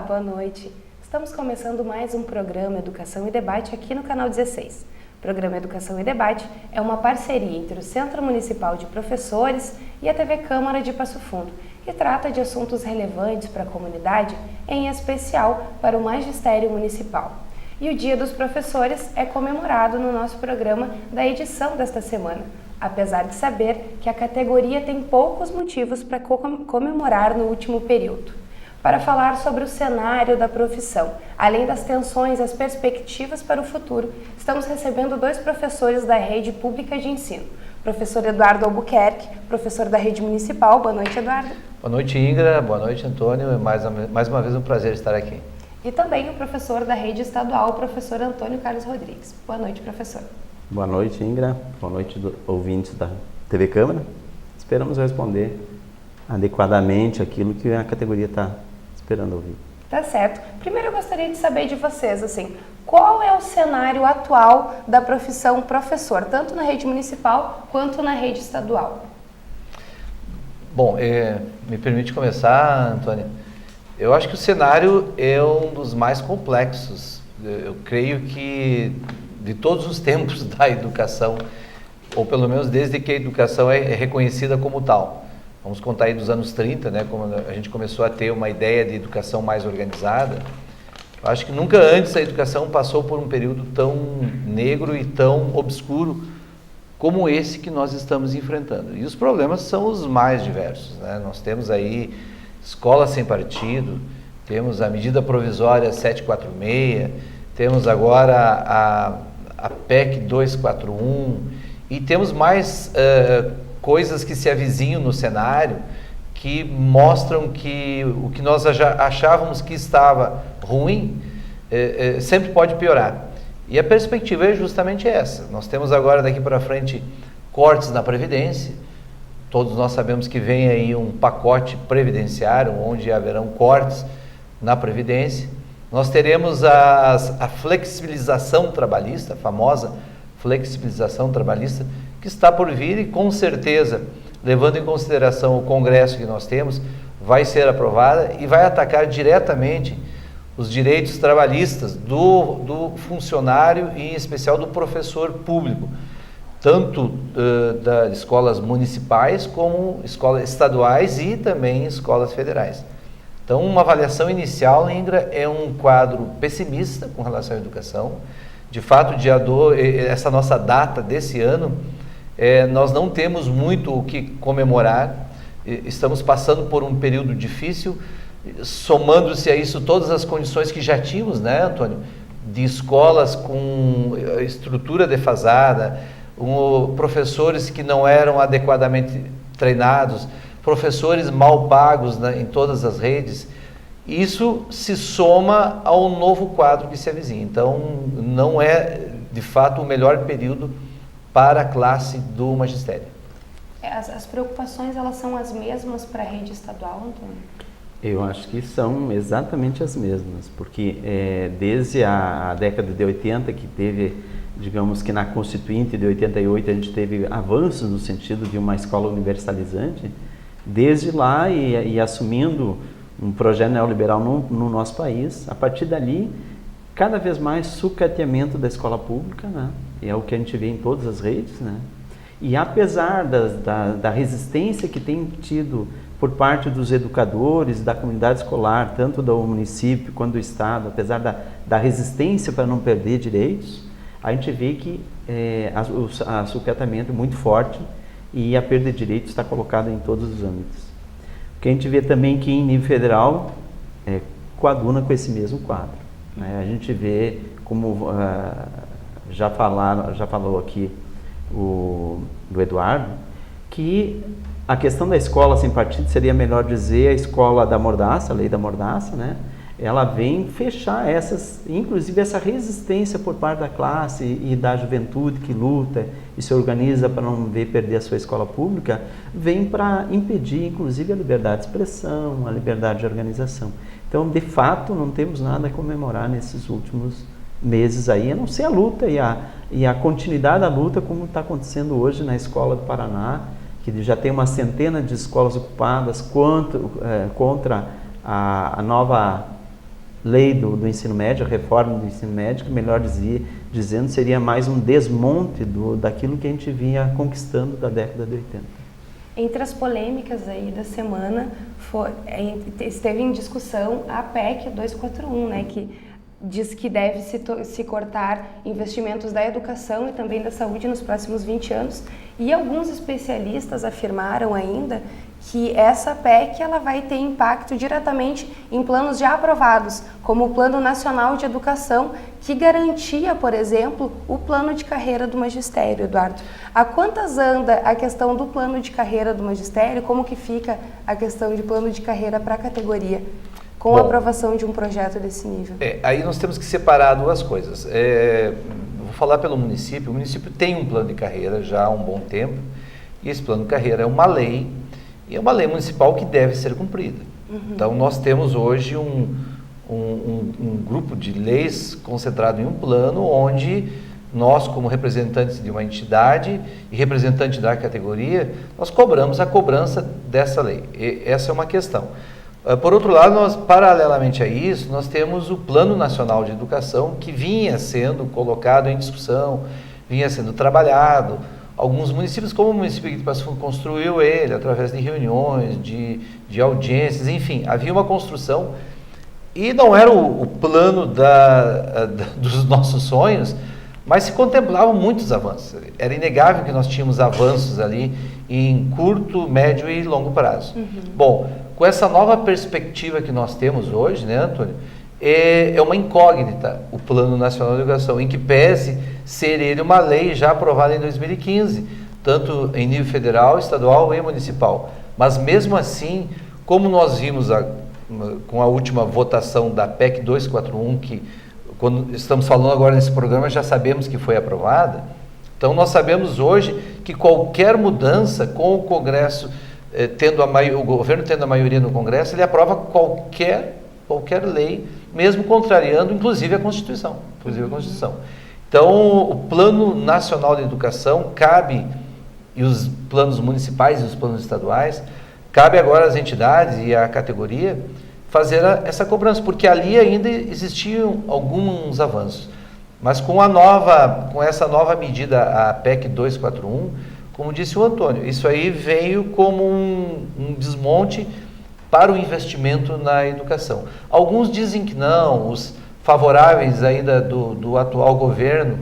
boa noite. Estamos começando mais um programa Educação e Debate aqui no canal 16. O programa Educação e Debate é uma parceria entre o Centro Municipal de Professores e a TV Câmara de Passo Fundo e trata de assuntos relevantes para a comunidade, em especial para o magistério municipal. E o Dia dos Professores é comemorado no nosso programa da edição desta semana, apesar de saber que a categoria tem poucos motivos para comemorar no último período. Para falar sobre o cenário da profissão, além das tensões e as perspectivas para o futuro, estamos recebendo dois professores da rede pública de ensino. Professor Eduardo Albuquerque, professor da rede municipal. Boa noite, Eduardo. Boa noite, Ingra. Boa noite, Antônio. É mais uma vez um prazer estar aqui. E também o professor da rede estadual, o professor Antônio Carlos Rodrigues. Boa noite, professor. Boa noite, Ingra. Boa noite, ouvintes da TV Câmara. Esperamos responder adequadamente aquilo que a categoria está esperando ouvir. Tá certo. Primeiro eu gostaria de saber de vocês, assim, qual é o cenário atual da profissão professor, tanto na rede municipal quanto na rede estadual? Bom, me permite começar, Antônio. Eu acho que o cenário é um dos mais complexos. Eu creio que de todos os tempos da educação, ou pelo menos desde que a educação é reconhecida como tal. Vamos contar aí dos anos 30, né, quando a gente começou a ter uma ideia de educação mais organizada. Eu acho que nunca antes a educação passou por um período tão negro e tão obscuro como esse que nós estamos enfrentando. E os problemas são os mais diversos, né? Nós temos aí escola sem partido, temos a medida provisória 746, temos agora a PEC 241 e temos mais coisas que se avizinham no cenário que mostram que o que nós achávamos que estava ruim sempre pode piorar. E a perspectiva é justamente essa. Nós temos agora daqui para frente cortes na Previdência. Todos nós sabemos que vem aí um pacote previdenciário onde haverão cortes na Previdência. Nós teremos a flexibilização trabalhista, a famosa flexibilização trabalhista, que está por vir e com certeza, levando em consideração o Congresso que nós temos, vai ser aprovada e vai atacar diretamente os direitos trabalhistas do funcionário e em especial do professor público, tanto das escolas municipais como escolas estaduais e também escolas federais. Então, uma avaliação inicial, Indra, é um quadro pessimista com relação à educação. De fato, essa nossa data desse ano, nós não temos muito o que comemorar, estamos passando por um período difícil, somando-se a isso todas as condições que já tínhamos, né, Antônio? De escolas com estrutura defasada, professores que não eram adequadamente treinados, professores mal pagos em todas as redes. Isso se soma ao novo quadro que se avizinha. Então, não é, de fato, o melhor período para a classe do magistério. As preocupações, elas são as mesmas para a rede estadual, Antônio? Eu acho que são exatamente as mesmas, porque desde a década de 80, que teve, digamos que na Constituinte de 88, a gente teve avanços no sentido de uma escola universalizante, desde lá e assumindo um projeto neoliberal no nosso país, a partir dali, cada vez mais sucateamento da escola pública, né? É o que a gente vê em todas as redes, né? E apesar da resistência que tem tido por parte dos educadores, da comunidade escolar, tanto do município quanto do estado, apesar da resistência para não perder direitos, a gente vê que o sucateamento é muito forte e a perda de direitos está colocada em todos os âmbitos. O que a gente vê também que em nível federal coaduna com esse mesmo quadro, né? A gente vê como já falou aqui do Eduardo, que a questão da escola sem partido seria melhor dizer a escola da mordaça, a lei da mordaça, né? Ela vem fechar inclusive essa resistência por parte da classe e da juventude que luta e se organiza para não ver perder a sua escola pública, vem para impedir inclusive a liberdade de expressão, a liberdade de organização. Então, de fato, não temos nada a comemorar nesses últimos meses aí, a não ser a luta e a continuidade da luta como está acontecendo hoje na Escola do Paraná, que já tem uma centena de escolas ocupadas contra a nova lei do ensino médio, a reforma do ensino médio, que melhor dizendo, seria mais um desmonte daquilo que a gente vinha conquistando da década de 80. Entre as polêmicas aí da semana, esteve em discussão a PEC 241, né, que diz que deve se cortar investimentos da educação e também da saúde nos próximos 20 anos. E alguns especialistas afirmaram ainda que essa PEC ela vai ter impacto diretamente em planos já aprovados, como o Plano Nacional de Educação, que garantia, por exemplo, o plano de carreira do magistério, Eduardo. A quantas anda a questão do plano de carreira do magistério? Como que fica a questão de plano de carreira para a categoria, com a aprovação de um projeto desse nível? Aí nós temos que separar duas coisas. Vou falar pelo município. O município tem um plano de carreira já há um bom tempo, e esse plano de carreira é uma lei, e é uma lei municipal que deve ser cumprida. Então, nós temos hoje um grupo de leis concentrado em um plano onde nós, como representantes de uma entidade e representante da categoria, nós cobramos a cobrança dessa lei. Essa é uma questão. Por outro lado, paralelamente a isso, nós temos o Plano Nacional de Educação, que vinha sendo colocado em discussão, vinha sendo trabalhado. Alguns municípios, como o município de Passo Fundo, construiu ele através de reuniões, de audiências, enfim, havia uma construção e não era o plano dos nossos sonhos, mas se contemplavam muitos avanços. Era inegável que nós tínhamos avanços ali em curto, médio e longo prazo. Bom, com essa nova perspectiva que nós temos hoje, né, Antônio, é uma incógnita o Plano Nacional de Educação, em que pese ser ele uma lei já aprovada em 2015, tanto em nível federal, estadual e municipal. Mas mesmo assim, como nós vimos com a última votação da PEC 241, que quando estamos falando agora nesse programa já sabemos que foi aprovada, então nós sabemos hoje que qualquer mudança com o Congresso, o governo tendo a maioria no Congresso, ele aprova qualquer lei, mesmo contrariando, inclusive a Constituição. Então, o Plano Nacional de Educação cabe, e os planos municipais e os planos estaduais, cabe agora às entidades e à categoria fazer essa cobrança, porque ali ainda existiam alguns avanços. Mas com essa nova medida, a PEC 241, como disse o Antônio, isso aí veio como um desmonte para o investimento na educação. Alguns dizem que não, os favoráveis ainda do atual governo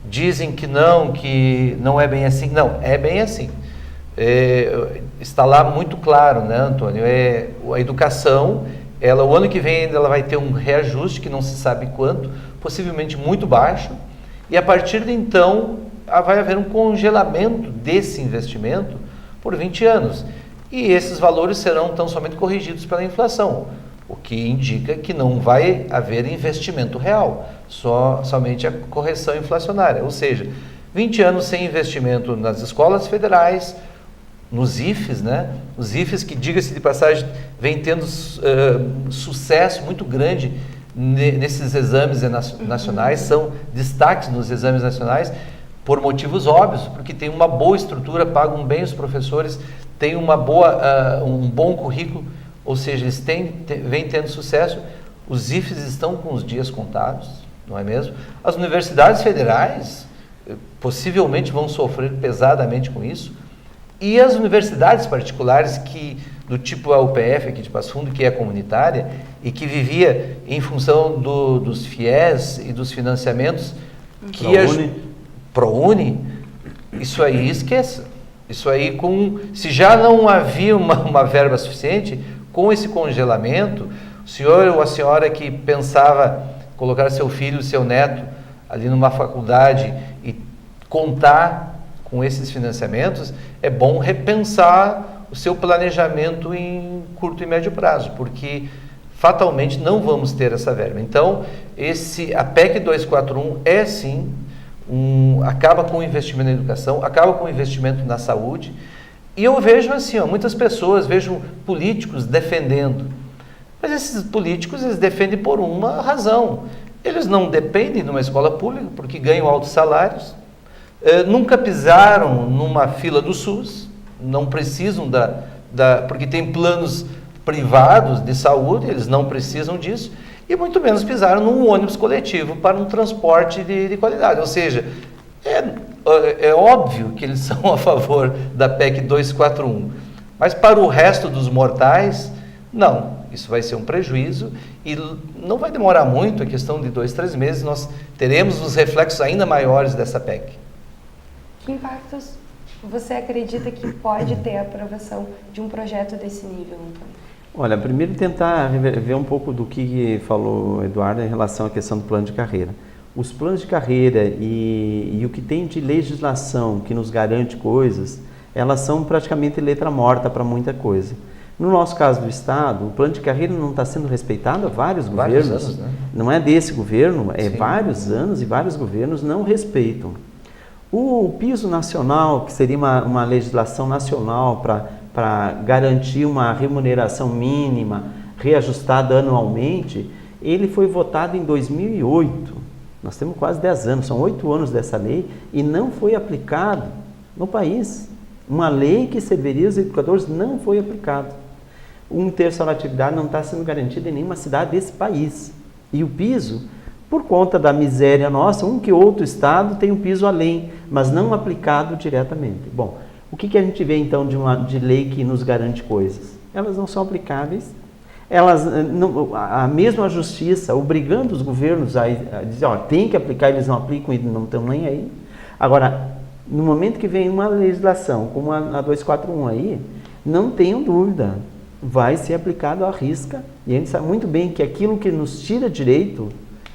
dizem que não é bem assim. Não, é bem assim. Está lá muito claro, né, Antônio? A educação, o ano que vem ela vai ter um reajuste, que não se sabe quanto, possivelmente muito baixo, e a partir de então vai haver um congelamento desse investimento por 20 anos. E esses valores serão tão somente corrigidos pela inflação, o que indica que não vai haver investimento real, somente a correção inflacionária. Ou seja, 20 anos sem investimento nas escolas federais, nos IFES, né? Os IFES que, diga-se de passagem, vem tendo sucesso muito grande nesses exames nacionais, são destaques nos exames nacionais, por motivos óbvios, porque tem uma boa estrutura, pagam bem os professores, tem um bom currículo, ou seja, eles vêm tendo sucesso. Os IFES estão com os dias contados, não é mesmo? As universidades federais possivelmente vão sofrer pesadamente com isso, e as universidades particulares, do tipo a UPF aqui de Passo Fundo, que é comunitária e que vivia em função dos FIES e dos financiamentos ProUni, isso aí esqueça. Isso aí, se já não havia uma verba suficiente, com esse congelamento, o senhor ou a senhora que pensava colocar seu filho, seu neto ali numa faculdade e contar com esses financiamentos, é bom repensar o seu planejamento em curto e médio prazo, porque fatalmente não vamos ter essa verba. Então, a PEC 241 é sim, acaba com o investimento na educação, acaba com o investimento na saúde, e eu vejo assim, muitas pessoas, vejo políticos defendendo, mas esses políticos eles defendem por uma razão, eles não dependem de uma escola pública porque ganham altos salários, nunca pisaram numa fila do SUS, não precisam porque tem planos privados de saúde, eles não precisam disso, e muito menos pisaram num ônibus coletivo para um transporte de qualidade. Ou seja, é óbvio que eles são a favor da PEC 241, mas para o resto dos mortais, não. Isso vai ser um prejuízo e não vai demorar muito, a questão de 2, 3 meses, nós teremos os reflexos ainda maiores dessa PEC. Que impactos você acredita que pode ter a aprovação de um projeto desse nível, Antônio? Olha, primeiro tentar ver um pouco do que falou o Eduardo em relação à questão do plano de carreira. Os planos de carreira e o que tem de legislação que nos garante coisas, elas são praticamente letra morta para muita coisa. No nosso caso do Estado, o plano de carreira não está sendo respeitado há vários governos. Anos, né? Não é desse governo, é Sim. vários anos e vários governos não respeitam. O piso nacional, que seria uma legislação nacional para garantir uma remuneração mínima, reajustada anualmente, ele foi votado em 2008. Nós temos quase 10 anos, são 8 anos dessa lei e não foi aplicado no país. Uma lei que serviria aos educadores não foi aplicado. 1/3 da atividade não está sendo garantida em nenhuma cidade desse país. E o piso, por conta da miséria nossa, um que outro estado tem um piso além, mas não aplicado diretamente. Bom, o que a gente vê então de lei que nos garante coisas? Elas não são aplicáveis. A mesma justiça obrigando os governos a dizer, ó, tem que aplicar, eles não aplicam e não estão nem aí. Agora, no momento que vem uma legislação como a 241 aí, não tenham dúvida, vai ser aplicado à risca. E a gente sabe muito bem que aquilo que nos tira direito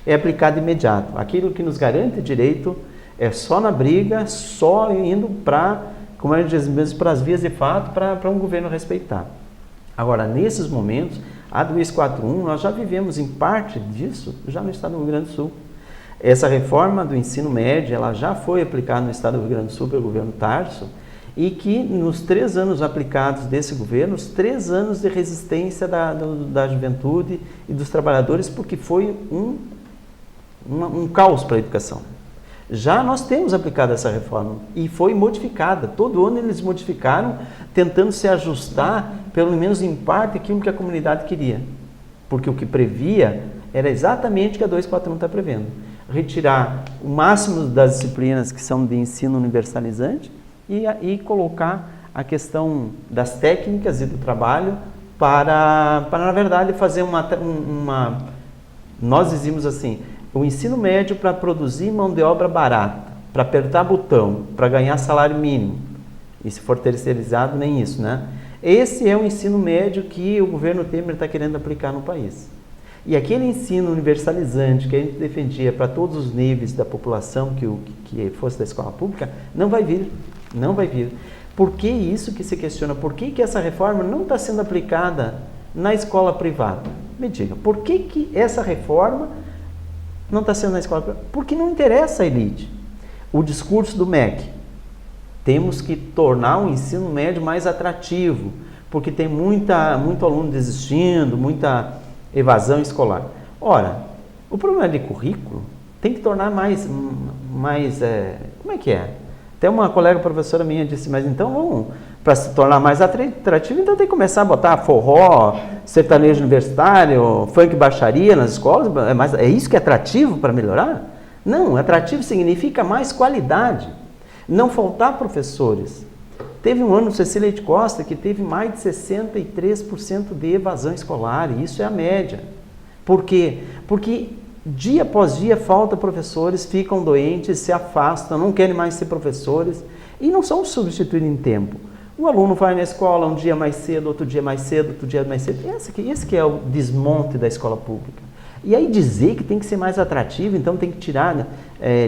é aplicado imediato. Aquilo que nos garante direito é só na briga, só indo para, como a gente diz mesmo, para as vias de fato, para um governo respeitar. Agora, nesses momentos, a 241, nós já vivemos em parte disso já no estado do Rio Grande do Sul. Essa reforma do ensino médio, ela já foi aplicada no estado do Rio Grande do Sul pelo governo Tarso, e que nos 3 anos aplicados desse governo, os 3 anos de resistência da juventude e dos trabalhadores, porque foi um caos para a educação. Já nós temos aplicado essa reforma e foi modificada. Todo ano eles modificaram, tentando se ajustar, pelo menos em parte, aquilo que a comunidade queria. Porque o que previa era exatamente o que a 241 está prevendo. Retirar o máximo das disciplinas que são de ensino universalizante e colocar a questão das técnicas e do trabalho para na verdade, fazer nós dizíamos assim, o ensino médio para produzir mão de obra barata, para apertar botão, para ganhar salário mínimo. E se for terceirizado, nem isso, né? Esse é o ensino médio que o governo Temer está querendo aplicar no país. E aquele ensino universalizante que a gente defendia para todos os níveis da população que fosse da escola pública, não vai vir. Não vai vir. Por que isso que se questiona? Por que essa reforma não está sendo aplicada na escola privada? Me diga, por que essa reforma não está sendo na escola privada? Porque não interessa a elite. O discurso do MEC, temos que tornar o ensino médio mais atrativo, porque tem muito aluno desistindo, muita evasão escolar. Ora, o problema de currículo tem que tornar mais como é que é? Até uma colega professora minha disse, mas então, para se tornar mais atrativo, então tem que começar a botar forró, sertanejo universitário, funk baixaria nas escolas, é isso que é atrativo para melhorar? Não, atrativo significa mais qualidade, não faltar professores. Teve um ano, Cecília de Costa, que teve mais de 63% de evasão escolar, e isso é a média. Por quê? Porque dia após dia falta professores, ficam doentes, se afastam, não querem mais ser professores e não são substituídos em tempo. O aluno vai na escola um dia mais cedo, outro dia mais cedo, outro dia mais cedo. Esse que é o desmonte da escola pública. E aí dizer que tem que ser mais atrativo, então tem que tirar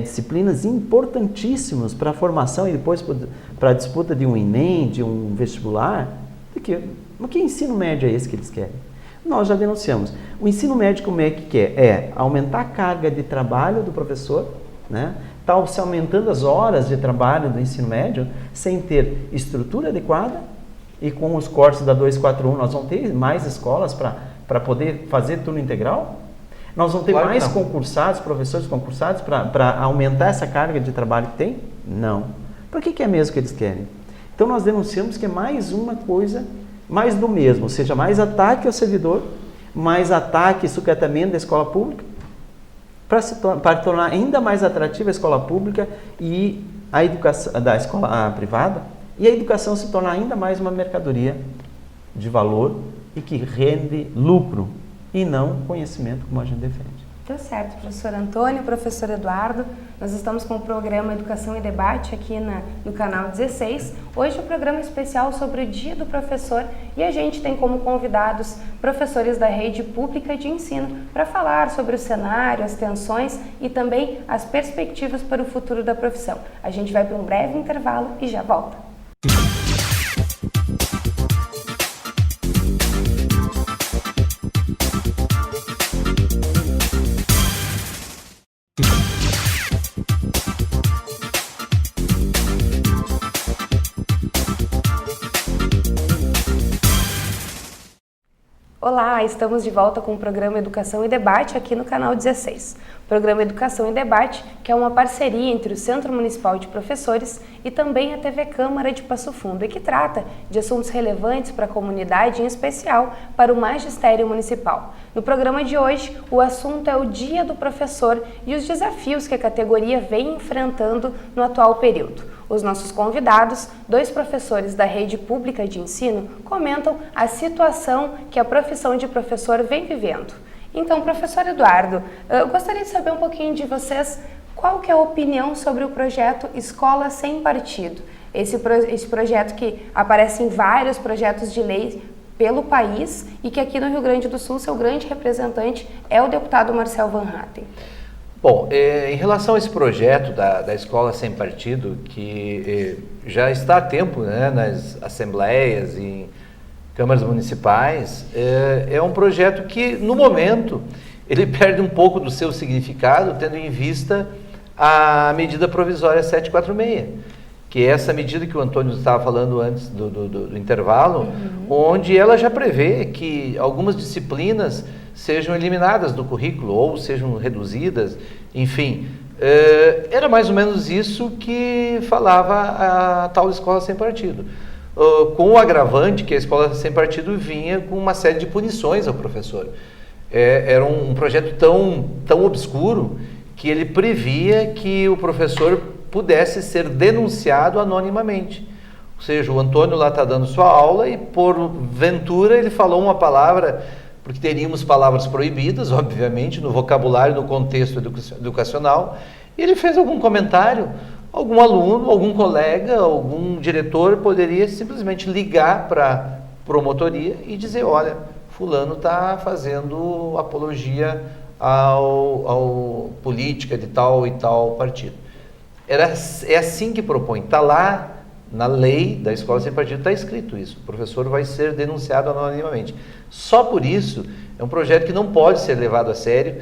disciplinas importantíssimas para a formação e depois para a disputa de um Enem, de um vestibular. Mas que ensino médio é esse que eles querem? Nós já denunciamos. O ensino médio, como é que quer? É aumentar a carga de trabalho do professor, né? Está se aumentando as horas de trabalho do ensino médio sem ter estrutura adequada e com os cortes da 241 nós vamos ter mais escolas para poder fazer turno integral? Nós vamos ter mais concursados, professores concursados para aumentar essa carga de trabalho que tem? Não. Para que é mesmo que eles querem? Então nós denunciamos que é mais uma coisa, mais do mesmo, ou seja, mais ataque ao servidor, mais ataque e sucateamento da escola pública, para tornar ainda mais atrativa a escola pública e a educação da escola privada, e a educação se tornar ainda mais uma mercadoria de valor e que rende lucro e não conhecimento, como a gente defende. Tá certo, professor Antônio, professor Eduardo. Nós estamos com o programa Educação e Debate aqui no canal 16. Hoje o programa é especial sobre o Dia do Professor e a gente tem como convidados professores da rede pública de ensino para falar sobre o cenário, as tensões e também as perspectivas para o futuro da profissão. A gente vai para um breve intervalo e já volta. Olá, estamos de volta com o programa Educação e Debate aqui no canal 16. O programa Educação e Debate, que é uma parceria entre o Centro Municipal de Professores e também a TV Câmara de Passo Fundo e que trata de assuntos relevantes para a comunidade, em especial para o magistério municipal. No programa de hoje, o assunto é o Dia do Professor e os desafios que a categoria vem enfrentando no atual período. Os nossos convidados, 2 professores da rede pública de ensino, comentam a situação que a profissão de professor vem vivendo. Então, professor Eduardo, eu gostaria de saber um pouquinho de vocês, qual que é a opinião sobre o projeto Escola Sem Partido? Esse projeto que aparece em vários projetos de lei pelo país e que aqui no Rio Grande do Sul, seu grande representante é o deputado Marcel Van Hatten. Bom, em relação a esse projeto da Escola Sem Partido, que já está há tempo, né, nas assembleias e em câmaras municipais, é um projeto que, no momento, ele perde um pouco do seu significado, tendo em vista a medida provisória 746, que é essa medida que o Antônio estava falando antes do intervalo, onde ela já prevê que algumas disciplinas sejam eliminadas do currículo ou sejam reduzidas, enfim. Era mais ou menos isso que falava a tal Escola Sem Partido. Com o agravante que a Escola Sem Partido vinha com uma série de punições ao professor. Era um projeto tão obscuro que ele previa que o professor pudesse ser denunciado anonimamente. Ou seja, o Antônio lá está dando sua aula e, por ventura, ele falou uma palavra, porque teríamos palavras proibidas, obviamente, no vocabulário, no contexto educacional, e ele fez algum comentário, algum aluno, algum colega, algum diretor poderia simplesmente ligar para a promotoria e dizer, olha, fulano está fazendo apologia ao política de tal e tal partido. É assim que propõe, está lá na lei da Escola Sem Partido, está escrito isso, o professor vai ser denunciado anonimamente. Só por isso, é um projeto que não pode ser levado a sério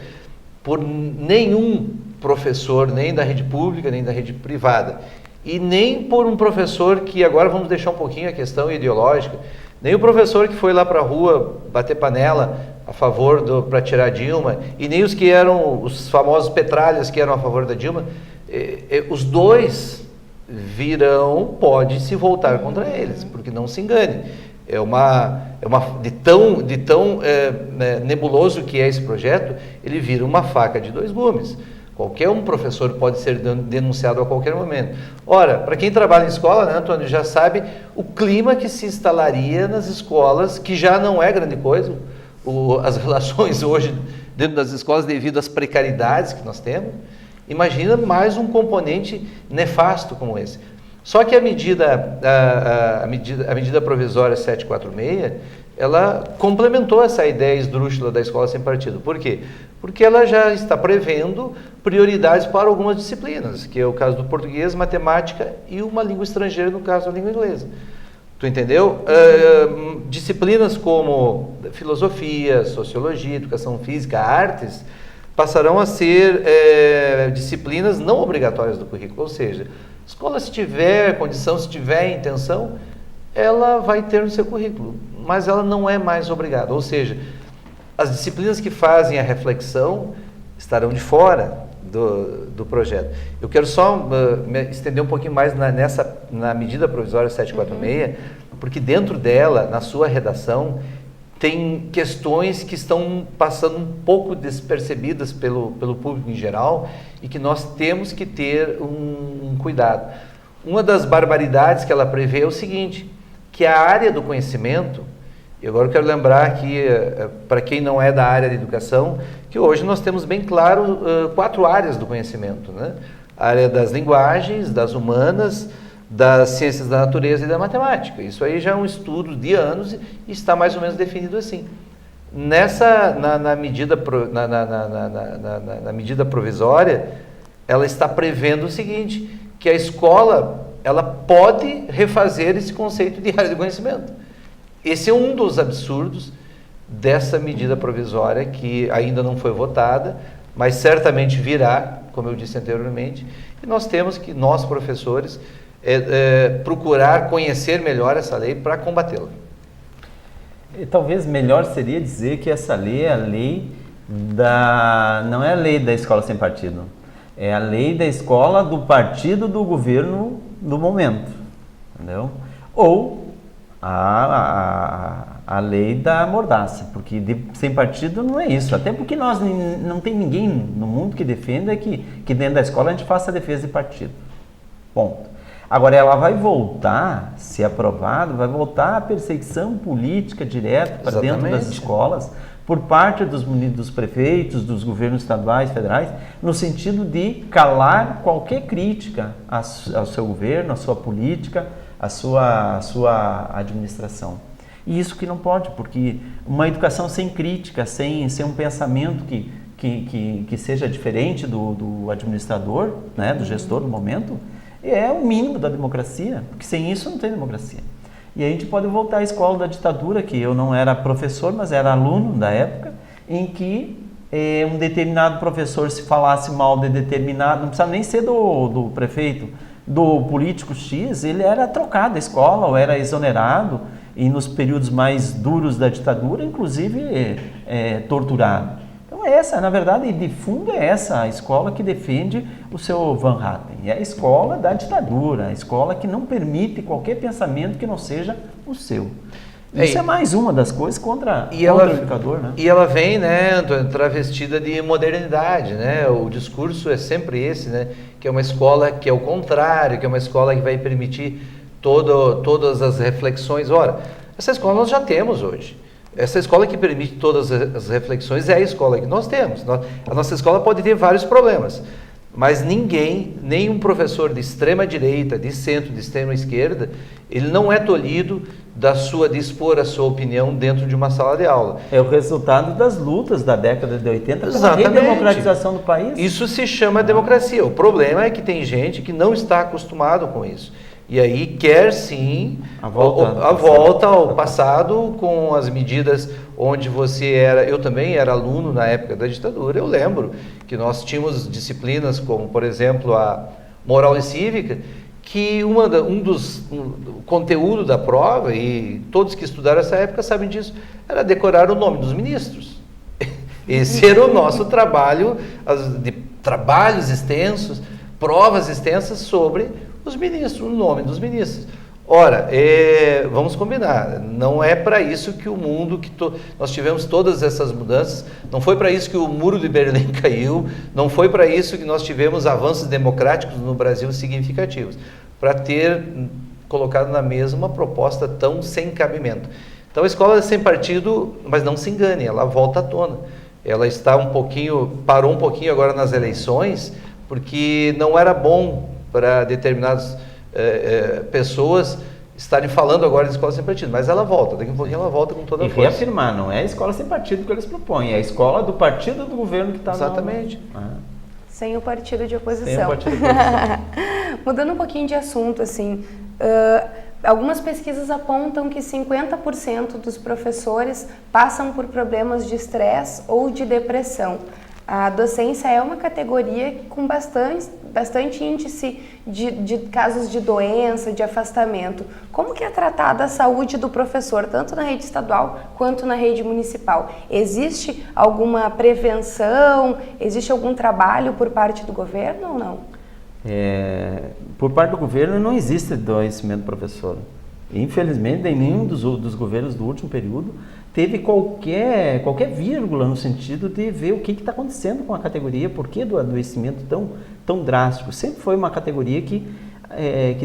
por nenhum professor, nem da rede pública, nem da rede privada, e nem por um professor que, agora vamos deixar um pouquinho a questão ideológica, nem o professor que foi lá para a rua bater panela a favor para tirar a Dilma, e nem os que eram os famosos petralhas que eram a favor da Dilma. Os dois pode se voltar contra eles, porque não se engane, de tão nebuloso que é esse projeto, ele vira uma faca de 2 gumes. Qualquer professor pode ser denunciado a qualquer momento. Ora, para quem trabalha em escola, né, Antônio, já sabe o clima que se instalaria nas escolas, que já não é grande coisa, as relações hoje dentro das escolas devido às precariedades que nós temos. Imagina mais um componente nefasto como esse. Só que a medida provisória 746, ela complementou essa ideia esdrúxula da Escola Sem Partido. Por quê? Porque ela já está prevendo prioridades para algumas disciplinas, que é o caso do português, matemática e uma língua estrangeira, no caso a língua inglesa. Tu entendeu? Disciplinas como filosofia, sociologia, educação física, artes, passarão a ser disciplinas não obrigatórias do currículo, ou seja, a escola, se tiver condição, se tiver intenção, ela vai ter no seu currículo, mas ela não é mais obrigada, ou seja, as disciplinas que fazem a reflexão estarão de fora do projeto. Eu quero só me estender um pouquinho mais na medida provisória 746, porque dentro dela, na sua redação, tem questões que estão passando um pouco despercebidas pelo público em geral e que nós temos que ter um cuidado. Uma das barbaridades que ela prevê é o seguinte, que a área do conhecimento, e agora eu quero lembrar aqui, para quem não é da área de educação, que hoje nós temos bem claro 4 áreas do conhecimento, né? A área das linguagens, das humanas, das ciências da natureza e da matemática. Isso aí já é um estudo de anos e está mais ou menos definido assim. Na medida provisória, ela está prevendo o seguinte, que a escola ela pode refazer esse conceito de área de conhecimento. Esse é um dos absurdos dessa medida provisória que ainda não foi votada, mas certamente virá, como eu disse anteriormente, e nós temos que, nós professores, procurar conhecer melhor essa lei para combatê-la. E talvez melhor seria dizer que essa lei é a lei não é a lei da escola sem partido, é a lei da escola do partido do governo do momento, entendeu? Ou a lei da mordaça, porque sem partido não é isso, até porque nós não tem ninguém no mundo que defenda que dentro da escola a gente faça a defesa de partido, ponto. Agora ela vai voltar, se aprovado, vai voltar a perseguição política direta para dentro das escolas, por parte dos prefeitos, dos governos estaduais, federais, no sentido de calar qualquer crítica ao seu governo, à sua política, à sua administração. E isso que não pode, porque uma educação sem crítica, sem um pensamento que seja diferente do administrador, né, do gestor do momento, é o mínimo da democracia, porque sem isso não tem democracia. E a gente pode voltar à escola da ditadura, que eu não era professor, mas era aluno da época, em que um determinado professor, se falasse mal de determinado, não precisava nem ser do prefeito, do político X, ele era trocado da escola, ou era exonerado, e nos períodos mais duros da ditadura, inclusive torturado. Então essa, na verdade, de fundo é essa a escola que defende o seu Van Hatten. É a escola da ditadura, a escola que não permite qualquer pensamento que não seja o seu. Isso é mais uma das coisas contra o educador, né? E ela vem, né, Antônio, travestida de modernidade, né? O discurso é sempre esse, né? Que é uma escola que é o contrário, que é uma escola que vai permitir todas as reflexões. Ora, essa escola nós já temos hoje. Essa escola que permite todas as reflexões é a escola que nós temos. A nossa escola pode ter vários problemas, mas nenhum professor de extrema direita, de centro, de extrema esquerda, ele não é tolhido de expor a sua opinião dentro de uma sala de aula. É o resultado das lutas da década de 80 pela redemocratização do país. Isso se chama democracia. O problema é que tem gente que não está acostumado com isso. E aí quer sim a volta ao passado com as medidas onde eu também era aluno na época da ditadura, eu lembro que nós tínhamos disciplinas como, por exemplo, a moral e cívica, que o conteúdo da prova, e todos que estudaram essa época sabem disso, era decorar o nome dos ministros. Esse era o nosso trabalho, de trabalhos extensos, provas extensas sobre os ministros, o nome dos ministros. Ora, vamos combinar, não é para isso que o mundo, nós tivemos todas essas mudanças, não foi para isso que o muro de Berlim caiu, não foi para isso que nós tivemos avanços democráticos no Brasil significativos, para ter colocado na mesa uma proposta tão sem cabimento. Então a escola é sem partido, mas não se engane, ela volta à tona. Ela parou um pouquinho agora nas eleições, porque não era bom para determinadas pessoas estarem falando agora de escola sem partido, mas ela volta, daqui a pouquinho ela volta com toda a força. E reafirmar, não é a escola sem partido que eles propõem, é a escola do partido do governo que está exatamente. Sem o partido de oposição. Sem o partido de oposição. Mudando um pouquinho de assunto, assim, algumas pesquisas apontam que 50% dos professores passam por problemas de estresse ou de depressão. A docência é uma categoria com bastante índice de casos de doença, de afastamento. Como que é tratada a saúde do professor, tanto na rede estadual quanto na rede municipal? Existe alguma prevenção? Existe algum trabalho por parte do governo ou não? Por parte do governo não existe adoecimento do professor. Infelizmente, em nenhum dos governos do último período teve qualquer vírgula no sentido de ver o que está acontecendo com a categoria, por que do adoecimento tão drástico. Sempre foi uma categoria que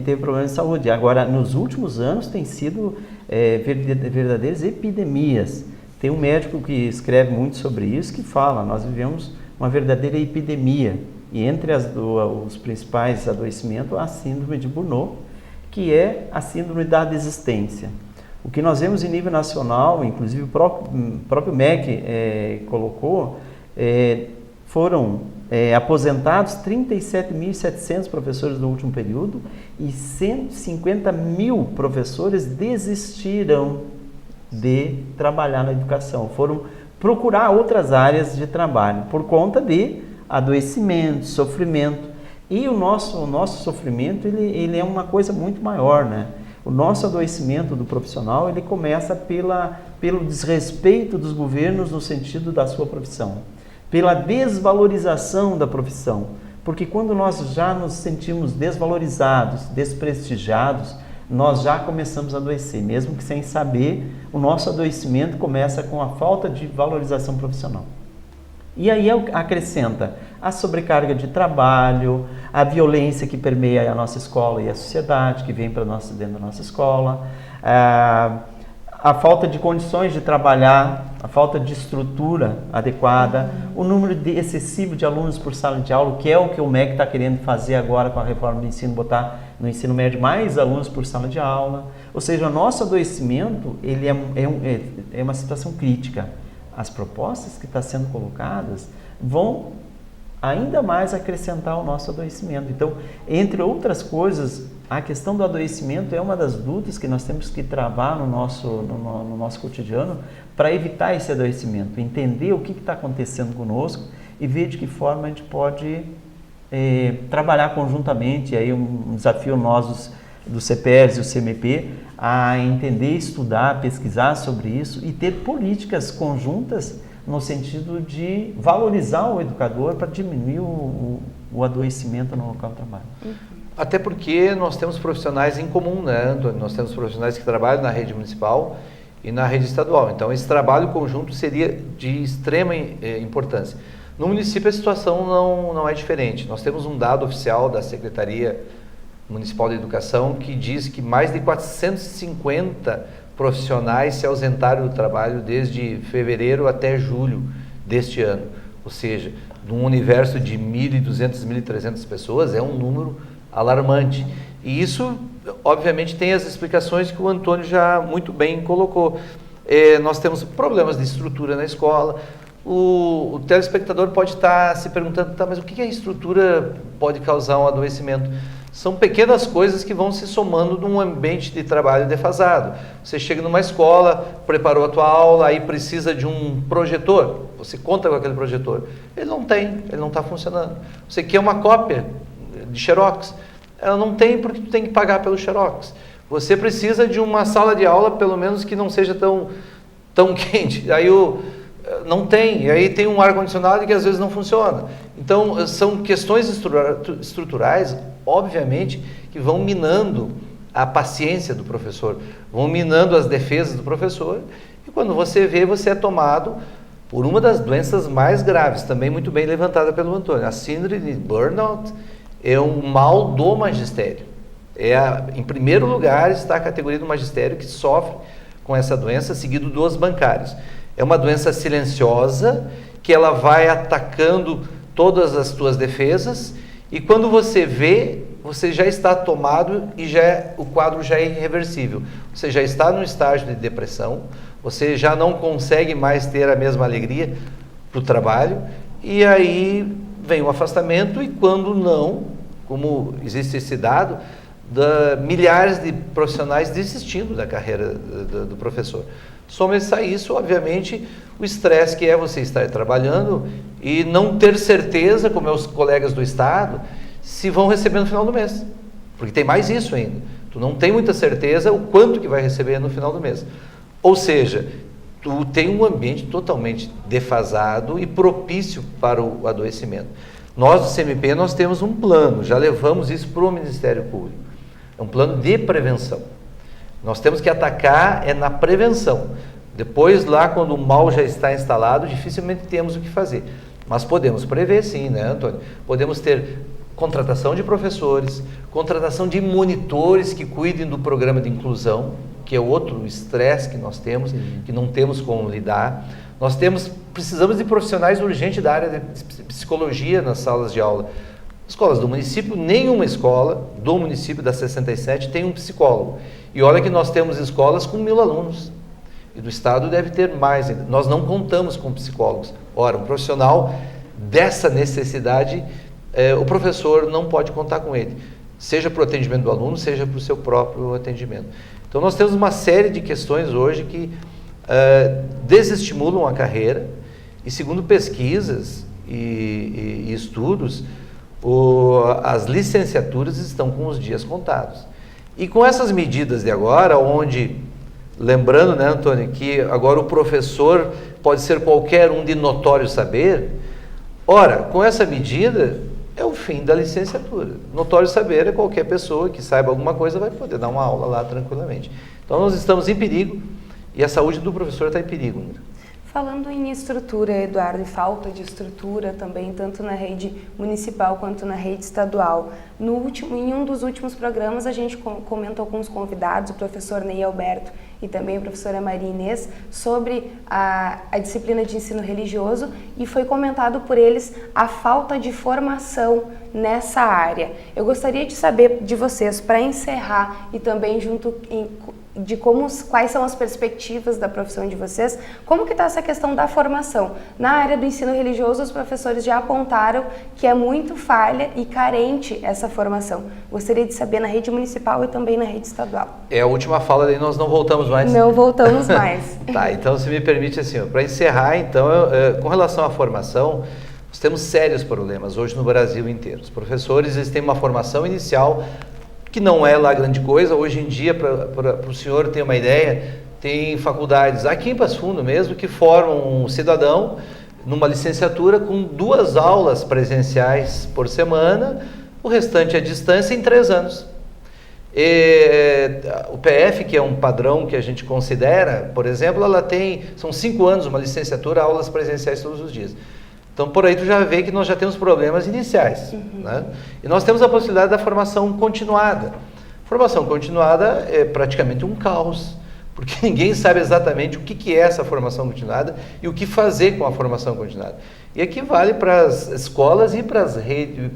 teve problemas de saúde. Agora, nos últimos anos, tem sido verdadeiras epidemias. Tem um médico que escreve muito sobre isso, que fala, nós vivemos uma verdadeira epidemia. E entre os principais adoecimentos, a síndrome de Burnout, que é a síndrome da desistência. O que nós vemos em nível nacional, inclusive o próprio MEC colocou, foram aposentados 37.700 professores no último período e 150 mil professores desistiram de trabalhar na educação. Foram procurar outras áreas de trabalho por conta de adoecimento, sofrimento. E o nosso sofrimento ele é uma coisa muito maior, né? O nosso adoecimento do profissional ele começa pelo desrespeito dos governos no sentido da sua profissão, pela desvalorização da profissão, porque quando nós já nos sentimos desvalorizados, desprestigiados, nós já começamos a adoecer, mesmo que sem saber. O nosso adoecimento começa com a falta de valorização profissional. E aí acrescenta a sobrecarga de trabalho, a violência que permeia a nossa escola e a sociedade, que vem para dentro da nossa escola, a falta de condições de trabalhar, a falta de estrutura adequada, o número excessivo de alunos por sala de aula, que é o que o MEC está querendo fazer agora com a reforma do ensino, botar no ensino médio mais alunos por sala de aula. Ou seja, o nosso adoecimento ele é uma situação crítica. As propostas que estão sendo colocadas vão ainda mais acrescentar o nosso adoecimento. Então, entre outras coisas, a questão do adoecimento é uma das lutas que nós temos que travar no nosso cotidiano para evitar esse adoecimento, entender o que está acontecendo conosco e ver de que forma a gente pode trabalhar conjuntamente. Aí um desafio nós do CPERS e o CMP a entender, estudar, pesquisar sobre isso e ter políticas conjuntas no sentido de valorizar o educador para diminuir o adoecimento no local de trabalho. Até porque nós temos profissionais em comum, né, Antônio? Nós temos profissionais que trabalham na rede municipal e na rede estadual. Então, esse trabalho conjunto seria de extrema importância. No município, a situação não é diferente. Nós temos um dado oficial da Secretaria Municipal de Educação que diz que mais de 450 profissionais se ausentaram do trabalho desde fevereiro até julho deste ano. Ou seja, num universo de 1.200, 1.300 pessoas, é um número alarmante. E isso, obviamente, tem as explicações que o Antônio já muito bem colocou. Nós temos problemas de estrutura na escola. O telespectador pode estar se perguntando, mas o que a estrutura pode causar um adoecimento? São pequenas coisas que vão se somando num ambiente de trabalho defasado. Você chega numa escola, preparou a tua aula, aí precisa de um projetor. Você conta com aquele projetor. Ele não tem, ele não está funcionando. Você quer uma cópia de xerox. Ela não tem porque tu tem que pagar pelo xerox. Você precisa de uma sala de aula, pelo menos que não seja tão quente. Aí não tem, e aí tem um ar-condicionado que às vezes não funciona. Então, são questões estruturais, obviamente, que vão minando a paciência do professor, vão minando as defesas do professor, e quando você vê, você é tomado por uma das doenças mais graves, também muito bem levantada pelo Antônio. A síndrome de Burnout é um mal do magistério. Em primeiro lugar está a categoria do magistério que sofre com essa doença, seguido dos bancários. É uma doença silenciosa, que ela vai atacando todas as tuas defesas, e quando você vê, você já está tomado e o quadro já é irreversível. Você já está no estágio de depressão, você já não consegue mais ter a mesma alegria para o trabalho, e aí vem o afastamento, e quando não, como existe esse dado, milhares de profissionais desistindo da carreira do professor. Soma-se a isso, obviamente, o estresse que é você estar trabalhando e não ter certeza, com meus colegas do Estado, se vão receber no final do mês. Porque tem mais isso ainda. Tu não tem muita certeza o quanto que vai receber no final do mês. Ou seja, tu tem um ambiente totalmente defasado e propício para o adoecimento. Nós do CMP, nós temos um plano, já levamos isso para o Ministério Público. É um plano de prevenção. Nós temos que atacar na prevenção. Depois, lá quando o mal já está instalado, dificilmente temos o que fazer. Mas podemos prever sim, né, Antônio? Podemos ter contratação de professores, contratação de monitores que cuidem do programa de inclusão, que é outro estresse que nós temos, que não temos como lidar. Precisamos de profissionais urgentes da área de psicologia nas salas de aula. Escolas do município, nenhuma escola do município da 67 tem um psicólogo. E olha que nós temos escolas com 1000 alunos. E do estado deve ter mais. Nós não contamos com psicólogos. Ora, um profissional dessa necessidade, o professor não pode contar com ele. Seja para o atendimento do aluno, seja para o seu próprio atendimento. Então nós temos uma série de questões hoje que desestimulam a carreira. E segundo pesquisas e estudos, as licenciaturas estão com os dias contados. E com essas medidas de agora, onde, lembrando, né, Antônio, que agora o professor pode ser qualquer um de notório saber, ora, com essa medida é o fim da licenciatura. Notório saber é qualquer pessoa que saiba alguma coisa vai poder dar uma aula lá tranquilamente. Então nós estamos em perigo e a saúde do professor está em perigo ainda. Falando em estrutura, Eduardo, e falta de estrutura também, tanto na rede municipal quanto na rede estadual. Em um dos últimos programas, a gente comentou com os convidados, o professor Ney Alberto e também a professora Maria Inês, sobre a disciplina de ensino religioso, e foi comentado por eles a falta de formação nessa área. Eu gostaria de saber de vocês, para encerrar, e também de quais são as perspectivas da profissão de vocês, como que está essa questão da formação? Na área do ensino religioso, os professores já apontaram que é muito falha e carente essa formação. Gostaria de saber na rede municipal e também na rede estadual. É a última fala, daí nós não voltamos mais. Não voltamos mais. Tá, então se me permite assim, para encerrar, então, com relação à formação, nós temos sérios problemas hoje no Brasil inteiro. Os professores, eles têm uma formação inicial que não é lá grande coisa. Hoje em dia, para o senhor ter uma ideia, tem faculdades aqui em Passo Fundo mesmo que formam um cidadão numa licenciatura com 2 aulas presenciais por semana, o restante à distância em 3 anos. O PF, que é um padrão que a gente considera, por exemplo, são 5 anos uma licenciatura, aulas presenciais todos os dias. Então, por aí tu já vê que nós já temos problemas iniciais. Né? E nós temos a possibilidade da formação continuada. Formação continuada é praticamente um caos, porque ninguém sabe exatamente o que é essa formação continuada e o que fazer com a formação continuada. E aqui vale para as escolas e para as redes,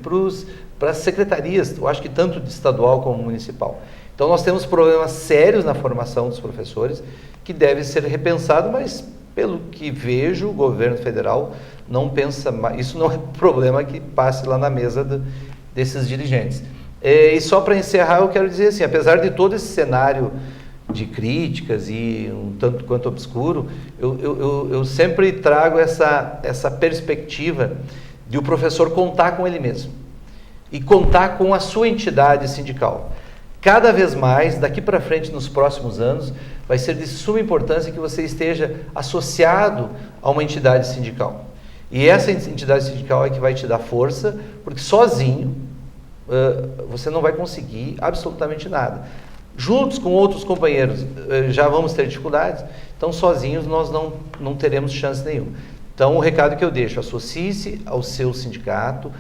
para as secretarias, eu acho que tanto de estadual como municipal. Então, nós temos problemas sérios na formação dos professores, que deve ser repensado, mas pelo que vejo, o governo federal não pensa mais, isso não é problema que passe lá na mesa desses dirigentes. E só para encerrar, eu quero dizer assim, apesar de todo esse cenário de críticas e um tanto quanto obscuro, eu sempre trago essa perspectiva de o professor contar com ele mesmo e contar com a sua entidade sindical. Cada vez mais, daqui para frente, nos próximos anos, vai ser de suma importância que você esteja associado a uma entidade sindical. E essa entidade sindical é que vai te dar força, porque sozinho você não vai conseguir absolutamente nada. Juntos com outros companheiros já vamos ter dificuldades, então sozinhos nós não teremos chance nenhuma. Então o recado que eu deixo, associe-se ao seu sindicato,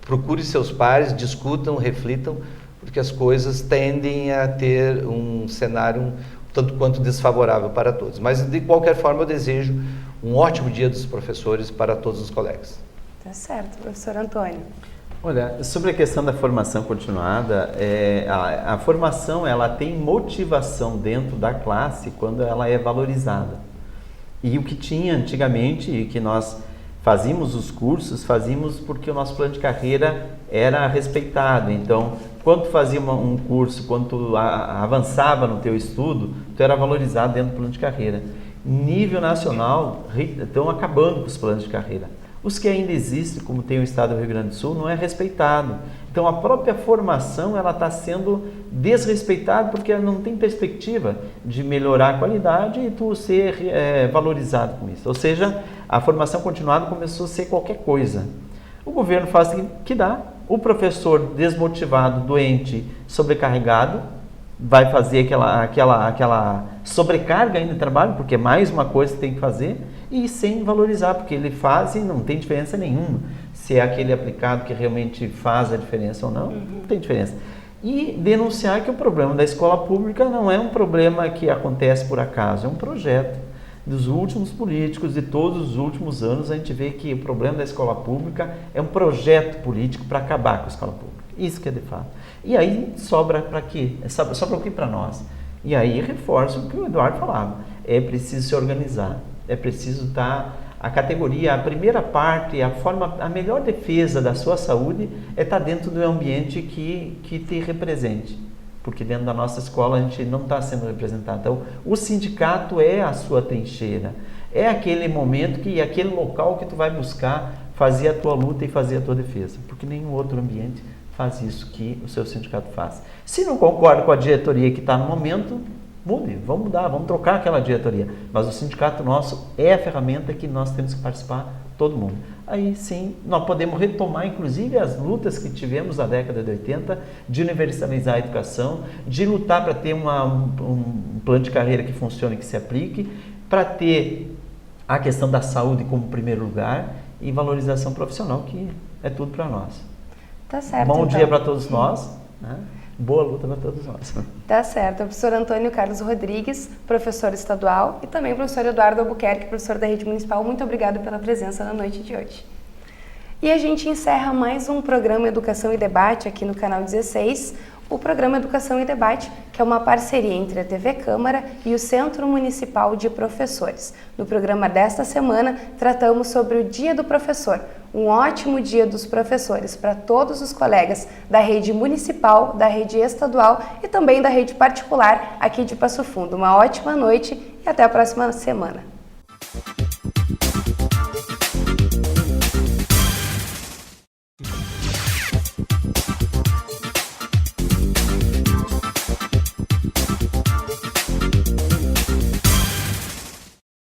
procure seus pares, discutam, reflitam, porque as coisas tendem a ter um cenário tanto quanto desfavorável para todos. Mas, de qualquer forma, eu desejo um ótimo dia dos professores para todos os colegas. Tá certo, professor Antônio. Olha, sobre a questão da formação continuada, a formação ela tem motivação dentro da classe quando ela é valorizada. E o que tinha antigamente, e que nós fazíamos os cursos, fazíamos porque o nosso plano de carreira era respeitado. Então, quando tu fazia um curso, quando tu avançava no teu estudo, tu era valorizado dentro do plano de carreira. Nível nacional, estão acabando com os planos de carreira. Os que ainda existem, como tem o estado do Rio Grande do Sul, não é respeitado. Então, a própria formação ela está sendo desrespeitada porque ela não tem perspectiva de melhorar a qualidade e tu ser valorizado com isso. Ou seja, a formação continuada começou a ser qualquer coisa. O governo faz o que dá. O professor desmotivado, doente, sobrecarregado, vai fazer aquela sobrecarga ainda de trabalho, porque é mais uma coisa que tem que fazer, e sem valorizar, porque ele faz e não tem diferença nenhuma. Se é aquele aplicado que realmente faz a diferença ou não, não tem diferença. E denunciar que o problema da escola pública não é um problema que acontece por acaso, é um projeto dos últimos políticos, de todos os últimos anos. A gente vê que o problema da escola pública é um projeto político para acabar com a escola pública. Isso que é de fato. E aí sobra para quê? Sobra o que para nós? E aí reforça o que o Eduardo falava. É preciso se organizar, é preciso estar... A categoria, a primeira parte, a melhor defesa da sua saúde é estar dentro do ambiente que te represente. Porque dentro da nossa escola a gente não está sendo representado. Então, o sindicato é a sua trincheira. É aquele momento e aquele local que tu vai buscar fazer a tua luta e fazer a tua defesa. Porque nenhum outro ambiente faz isso que o seu sindicato faz. Se não concorda com a diretoria que está no momento, mude, vamos mudar, vamos trocar aquela diretoria. Mas o sindicato nosso é a ferramenta que nós temos que participar, todo mundo. Aí sim, nós podemos retomar inclusive as lutas que tivemos na década de 80, de universalizar a educação, de lutar para ter um plano de carreira que funcione, que se aplique, para ter a questão da saúde como primeiro lugar e valorização profissional, que é tudo para nós. Tá certo. Bom então. dia para todos nós, né? Boa luta para todos nós. Tá certo. O professor Antônio Carlos Rodrigues, professor estadual, e também o professor Eduardo Albuquerque, professor da Rede Municipal. Muito obrigada pela presença na noite de hoje. E a gente encerra mais um programa Educação e Debate aqui no canal 16, o programa Educação e Debate, que é uma parceria entre a TV Câmara e o Centro Municipal de Professores. No programa desta semana, tratamos sobre o Dia do Professor, um ótimo dia dos professores para todos os colegas da rede municipal, da rede estadual e também da rede particular aqui de Passo Fundo. Uma ótima noite e até a próxima semana.